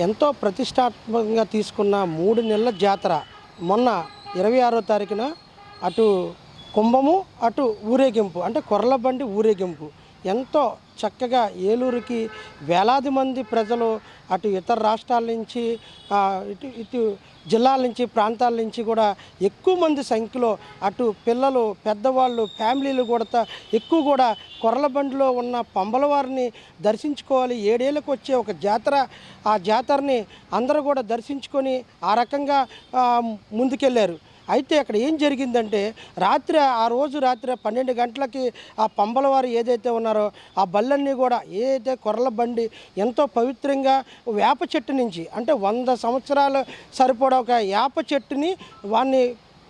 ఎంతో ప్రతిష్టాత్మకంగా తీసుకున్న 3 నెలల జాతర మొన్న 26వ తారీఖున అటు కుంభము అటు ఊరేగింపు అంటే కొర్రలబండి ఊరేగింపు ఎంతో చక్కగా ఏలూరుకి వేలాది మంది ప్రజలు అటు ఇతర రాష్ట్రాల నుంచి ఇటు ఇటు జిల్లాల నుంచి ప్రాంతాల నుంచి కూడా ఎక్కువ మంది సంఖ్యలో అటు పిల్లలు పెద్దవాళ్ళు ఫ్యామిలీలు కూడా ఎక్కువ కూడా కొర్రలబండిలో ఉన్న పంబలవారిని దర్శించుకోవాలి. 7 ఏళ్ళకు వచ్చే ఒక జాతర, ఆ జాతరని అందరూ కూడా దర్శించుకొని ఆ రకంగా ముందుకెళ్ళారు. అయితే అక్కడ ఏం జరిగిందంటే ఆ రోజు రాత్రి 12 గంటలకి ఆ పంబలవారు ఏదైతే ఉన్నారో ఆ బళ్ళన్నీ కూడా ఏదైతే కొర్రలబండి ఎంతో పవిత్రంగా వేప చెట్టు నుంచి అంటే 100 సంవత్సరాలు సరిపడా ఒక వేప చెట్టుని వాడిని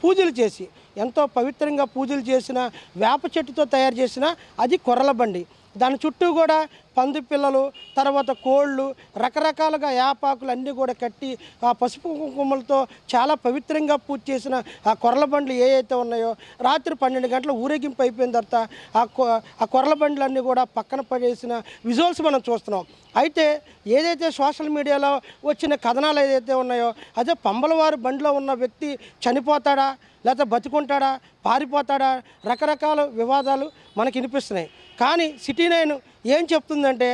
పూజలు చేసి ఎంతో పవిత్రంగా పూజలు చేసిన వేప చెట్టుతో తయారు చేసిన అది కొర్రలబండి. దాని చుట్టూ కూడా పంది పిల్లలు, తర్వాత కోళ్ళు, రకరకాలుగా యాపాకులు అన్నీ కూడా కట్టి ఆ పసుపు కుంకుమలతో చాలా పవిత్రంగా పూజ చేసిన ఆ కొర్రలబండ్లు ఏవైతే ఉన్నాయో రాత్రి 12 గంటల ఊరేగింపు అయిపోయిన తర్వాత ఆ కొర్రలబండ్లన్నీ కూడా పక్కన పడేసిన విజువల్స్ మనం చూస్తున్నాం. అయితే ఏదైతే సోషల్ మీడియాలో వచ్చిన కథనాలు ఏదైతే ఉన్నాయో అదే పంబలవారి బండిలో ఉన్న వ్యక్తి చనిపోతాడా లేకపోతే బతికుంటాడా పారిపోతాడా రకరకాల వివాదాలు మనకి వినిపిస్తున్నాయి. కానీ సిటీ 9 ఏం చెప్తుందంటే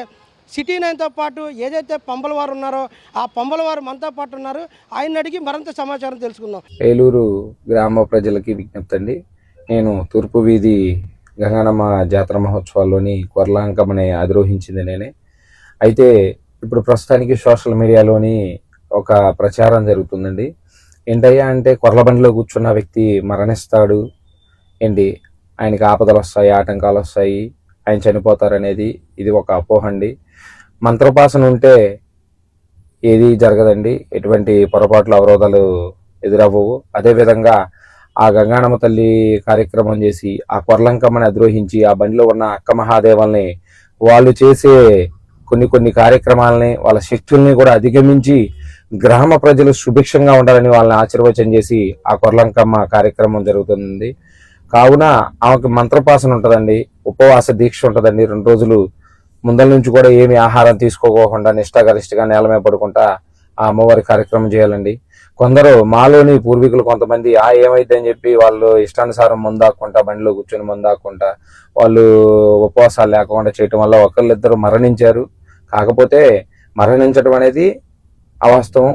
సిటీ 9తో పాటు ఏదైతే పంబలవారు ఉన్నారో ఆ పంబలవారు మనతో పాటు ఉన్నారు. ఆయన అడిగి మరింత సమాచారం తెలుసుకుందాం. ఏలూరు గ్రామ ప్రజలకి విజ్ఞప్తి అండి. నేను తూర్పు వీధి గంగానమ్మ జాతర మహోత్సవాల్లోని కొర్లాంకమని అధిరోహించింది నేనే. అయితే ఇప్పుడు ప్రస్తుతానికి సోషల్ మీడియాలోని ఒక ప్రచారం జరుగుతుందండి. ఏంటయ్యా అంటే కొర్లబండిలో కూర్చున్న వ్యక్తి మరణిస్తాడు ఏంటి, ఆయనకి ఆపదలు వస్తాయి, ఆటంకాలు వస్తాయి, ఆయన చనిపోతారనేది ఇది ఒక అపోహ అండి. మంత్రోపాసన ఉంటే ఏది జరగదండి, ఎటువంటి పొరపాట్లు అవరోధాలు ఎదురవ్వవు. అదేవిధంగా ఆ గంగానమ్మ తల్లి కార్యక్రమం చేసి ఆ కొర్లంకమ్మని అధిరోహించి ఆ బండిలో ఉన్న అక్క మహాదేవల్ని వాళ్ళు చేసే కొన్ని కార్యక్రమాలని వాళ్ళ శక్తుల్ని కూడా అధిగమించి గ్రామ ప్రజలు సుభిక్షంగా ఉండాలని వాళ్ళని ఆశీర్వచనం చేసి ఆ కొర్లంకమ్మ కార్యక్రమం జరుగుతుంది. కావున ఆమెకు మంత్రోపాసన ఉంటుందండి, ఉపవాస దీక్ష ఉంటుందండి. 2 రోజులు ముందల నుంచి కూడా ఏమి ఆహారం తీసుకోకుండా నిష్ఠాగరిష్టగా నేల మీద పడుకుంటా ఆ అమ్మవారి కార్యక్రమం చేయాలండి. కొందరు మాలోని పూర్వీకులు కొంతమంది ఏమైంది అని చెప్పి వాళ్ళు ఇష్టానుసారం ముందాక్కుంటా బండిలో కూర్చొని ముందాక్కుంటా వాళ్ళు ఉపవాసాలు లేకుండా చేయటం వల్ల ఒకళ్ళిద్దరు మరణించారు. కాకపోతే మరణించడం అనేది అవాస్తవం.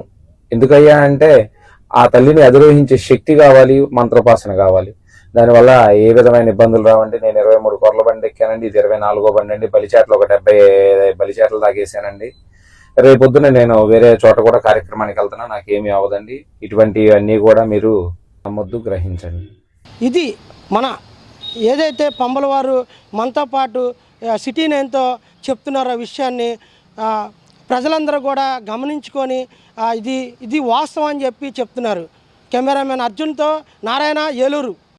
ఎందుకయ్యా అంటే ఆ తల్లిని అధిరోహించే శక్తి కావాలి, మంత్రోపాసన కావాలి. దానివల్ల ఏ విధమైన ఇబ్బందులు రావండి. నేను 23 కొర్ల బండి ఎక్కానండి, ఇది 24వ బండి అండి. బలిచేటలు ఒక 70 బలిచేటలు తాగేసానండి. రేపొద్దున నేను వేరే చోట కూడా కార్యక్రమానికి వెళ్తున్నా, నాకేమీ అవ్వదండి. ఇటువంటివన్నీ కూడా మీరు నమ్మొద్దు, గ్రహించండి. ఇది మన ఏదైతే పంబలవారు మనతో పాటు సిటీ 9తో చెప్తున్నారో విషయాన్ని ప్రజలందరూ కూడా గమనించుకొని ఇది వాస్తవం అని చెప్పి చెప్తున్నారు. కెమెరామెన్ అర్జున్తో నారాయణ, ఏలూరు.